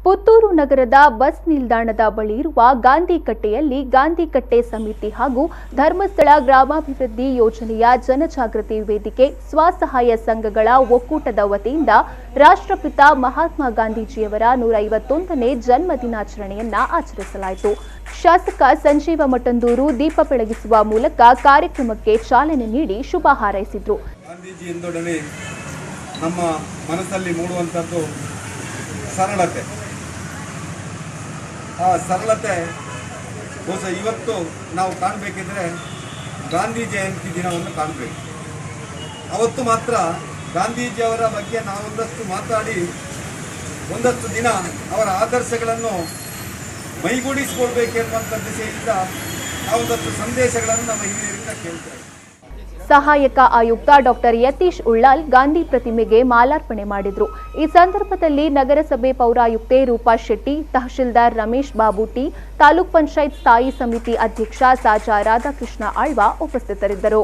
ಪುತ್ತೂರು ನಗರದ ಬಸ್ ನಿಲ್ದಾಣದ ಬಳಿ ಇರುವ ಗಾಂಧಿಕಟ್ಟೆಯಲ್ಲಿ ಗಾಂಧಿಕಟ್ಟೆ ಸಮಿತಿ ಹಾಗೂ ಧರ್ಮಸ್ಥಳ ಗ್ರಾಮಾಭಿವೃದ್ಧಿ ಯೋಜನೆಯ ಜನಜಾಗೃತಿ ವೇದಿಕೆ ಸ್ವಸಹಾಯ ಸಂಘಗಳ ಒಕ್ಕೂಟದ ವತಿಯಿಂದ ರಾಷ್ಟ್ರಪಿತ ಮಹಾತ್ಮ ಗಾಂಧೀಜಿಯವರ 151ನೇ ಜನ್ಮ ದಿನಾಚರಣೆಯನ್ನ ಆಚರಿಸಲಾಯಿತು. ಶಾಸಕ ಸಂಜೀವ ಮಠಂದೂರು ದೀಪ ಬೆಳಗಿಸುವ ಮೂಲಕ ಕಾರ್ಯಕ್ರಮಕ್ಕೆ ಚಾಲನೆ ನೀಡಿ ಶುಭ ಹಾರೈಸಿದರು. ಗಾಂಧೀಜಿ ಎಂದೊಡನೆ ನಮ್ಮ ಮನಸ್ಸಲ್ಲಿ ಮೂಡುವಂತದ್ದು ಸರಳತೆ. ಆ ಸರಳತೆ ಬಹುಶಃ ಇವತ್ತು ನಾವು ಕಾಣಬೇಕಿದ್ರೆ ಗಾಂಧಿ ಜಯಂತಿ ದಿನವನ್ನು ಕಾಣಬೇಕು. ಅವತ್ತು ಮಾತ್ರ ಗಾಂಧೀಜಿಯವರ ಬಗ್ಗೆ ನಾವೊಂದಷ್ಟು ಮಾತಾಡಿ ಒಂದಷ್ಟು ದಿನ ಅವರ ಆದರ್ಶಗಳನ್ನು ಮೈಗೂಡಿಸಿಕೊಳ್ಬೇಕೆನ್ನುವಂಥ ದಿಸೆಯಿಂದ ನಾವೊಂದಷ್ಟು ಸಂದೇಶಗಳನ್ನು ನಮ್ಮ ಹಿರಿಯರಿಂದ ಕೇಳ್ತೇವೆ. ಸಹಾಯಕ ಆಯುಕ್ತ ಡಾಕ್ಟರ್ ಯತೀಶ್ ಉಳ್ಳಾಲ್ ಗಾಂಧಿ ಪ್ರತಿಮೆಗೆ ಮಾಲಾರ್ಪಣೆ ಮಾಡಿದರು. ಈ ಸಂದರ್ಭದಲ್ಲಿ ನಗರಸಭೆ ಪೌರಾಯುಕ್ತೆ ರೂಪಾ ಶೆಟ್ಟಿ, ತಹಶೀಲ್ದಾರ್ ರಮೇಶ್ ಬಾಬು ಟಿ, ತಾಲೂಕ್ ಪಂಚಾಯತ್ ಸ್ಥಾಯಿ ಸಮಿತಿ ಅಧ್ಯಕ್ಷ ಸಾಜಾ ರಾಧಾಕೃಷ್ಣ ಆಳ್ವ ಉಪಸ್ಥಿತರಿದ್ದರು.